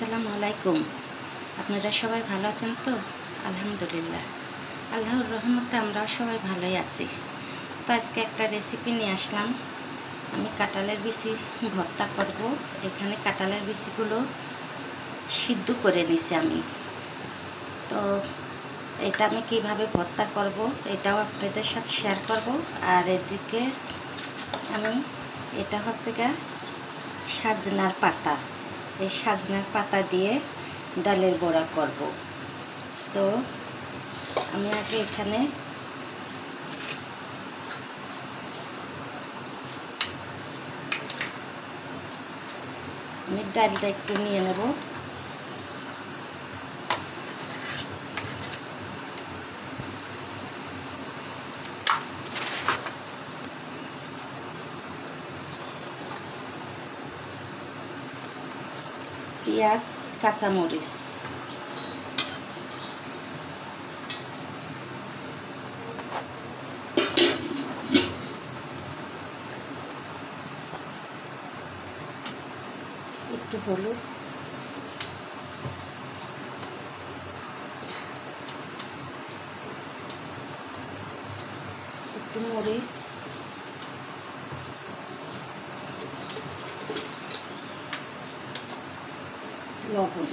আসসালামু আলাইকুম। আপনারা সবাই ভালো আছেন তো? আলহামদুলিল্লাহ, আল্লাহর রহমতে আমরাও সবাই ভালোই আছি। তো আজকে একটা রেসিপি নিয়ে আসলাম। আমি কাঁঠালের বিচি ভর্তা করব। এখানে কাঁঠালের বিচিগুলো সিদ্ধ করে নিছি আমি। তো এটা আমি কিভাবে ভর্তা করব এটাও আপনাদের সাথে শেয়ার করব। আর এদিকে আমি এটা হচ্ছে গা সাজনার পাতা, এই সাজনার পাতা দিয়ে ডালের বড়া করব। তো আমি আগে এখানে আমি ডালটা একটু নিয়ে নেব। পেঁয়াজ, কাঁচামরিচ, একটু হলুদ, একটু মরিচ, লবণ,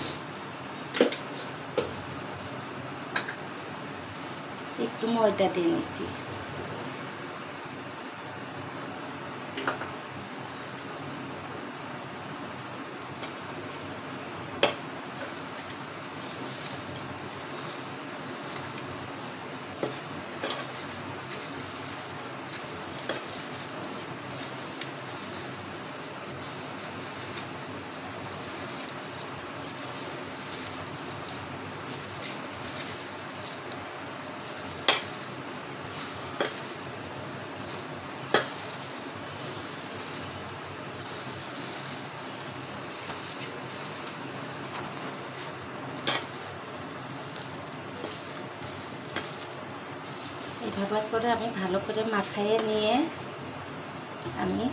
একটু ময়দা দিয়ে নিছি। এভাবে করে আমি ভালো করে মাখাইয়ে নিয়ে আমি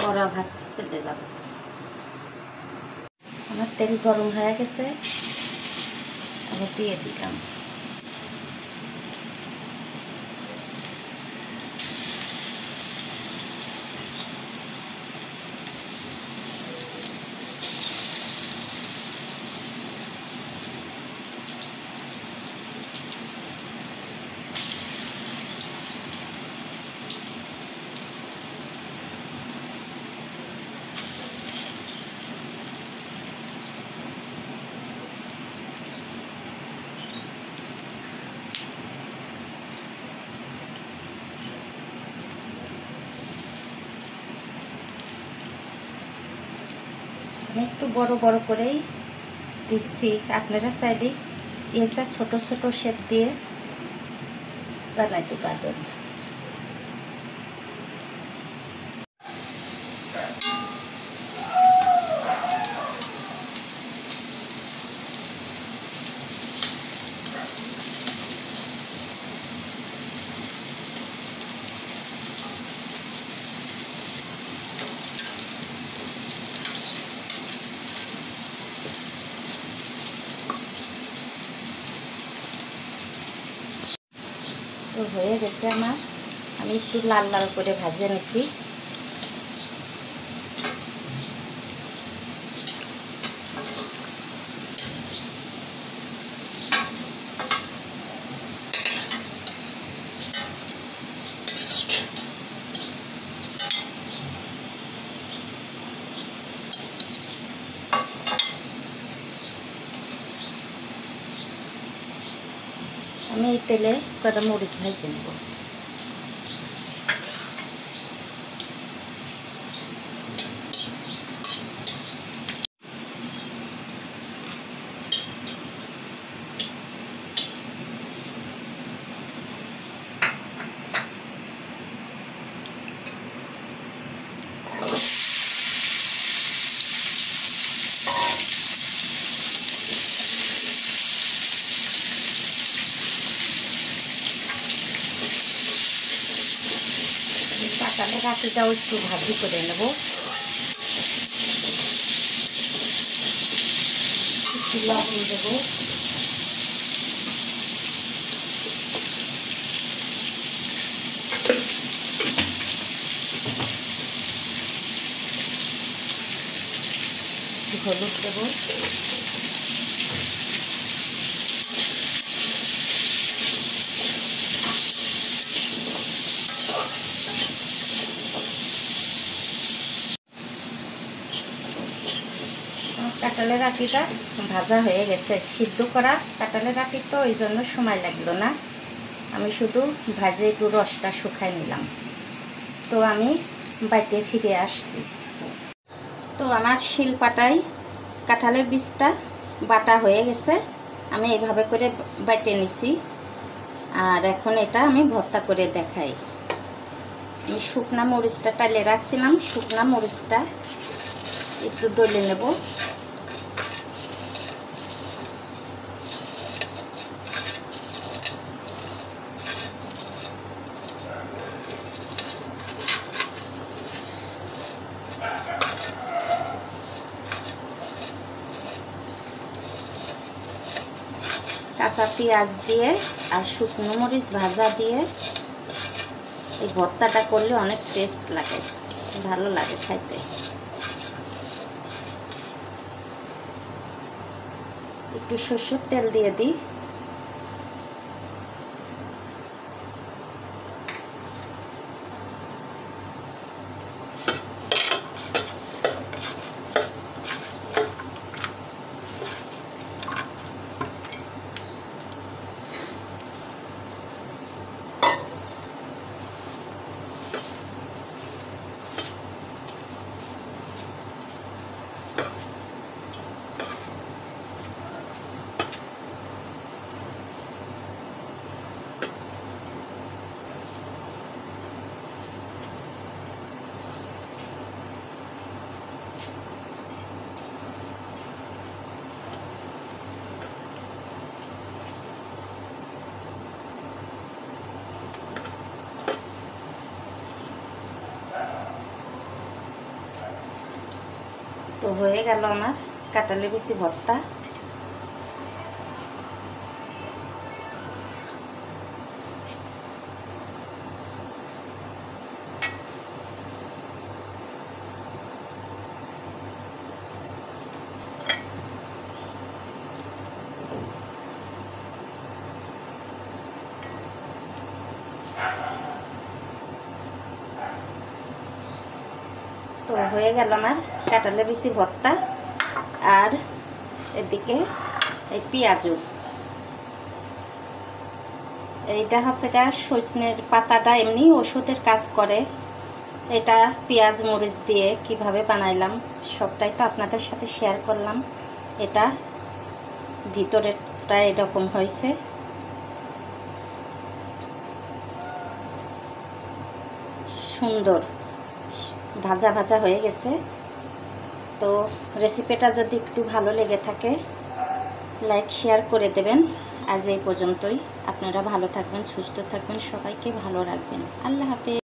বড়া ভাজতে চলে যাব। আমার তেল গরম হয়ে গেছে, আমি দিয়ে দিলাম। আমি একটু বড় বড় করেই দিচ্ছি, আপনারা চাইলে এটা ছোট ছোট শেপ দিয়ে বানাইতে পারবেন। তো হয়ে গেছে আমার, আমি একটু লাল লাল করে ভাজে নিছি। আমি এই তেলে কটা মরিচ ভাজে নেব। কাঁঠালের আটিটাও একটু ভাজি করে নেব। লবণ দেবো, হলুদ দেবো, কাঁঠালের আটিটা ভাজা হয়ে গেছে। সিদ্ধ করা কাঁঠালের আটি তো ওই জন্য সময় লাগলো না, আমি শুধু ভাজে একটু রসটা শুকাই নিলাম। তো আমি বাইটে ফিরে আসছি। তো আমার শিলপাটায় কাঁঠালের বীজটা বাটা হয়ে গেছে, আমি এইভাবে করে বাইটে নিছি। আর এখন এটা আমি ভর্তা করে দেখাই। আমি শুকনা মরিচটা টাইলে রাখছিলাম, শুকনা মরিচটা একটু ডলে নেব। কাঁচা পেঁয়াজ দিয়ে আর শুকনো মরিচ ভাজা দিয়ে এই ভর্তাটা করলে অনেক টেস্ট লাগে, ভালো লাগে খাইতে। একটু সরষের তেল দিয়ে দিই। তো হয়ে গেল আমার কাঁঠালের বিচি ভর্তা। তো হয়ে গেল আমার কাঁঠালের বিচি ভর্তা। আর এদিকে এই পেঁয়াজু, এইটা হচ্ছে গা সজনের পাতাটা এমনি ওষুধের কাজ করে। এটা পেঁয়াজ মরিচ দিয়ে কিভাবে বানাইলাম সবটাই তো আপনাদের সাথে শেয়ার করলাম। এটা ভিতরেরটা এরকম হয়েছে, সুন্দর ভাজা ভাজা হয়ে গেছে। তো রেসিপিটা যদি একটু ভালো লেগে থাকে লাইক শেয়ার করে দেবেন। আজ এই পর্যন্তই। আপনারা ভালো থাকবেন, সুস্থ থাকবেন, সবাইকে ভালো রাখবেন। আল্লাহ হাফেজ।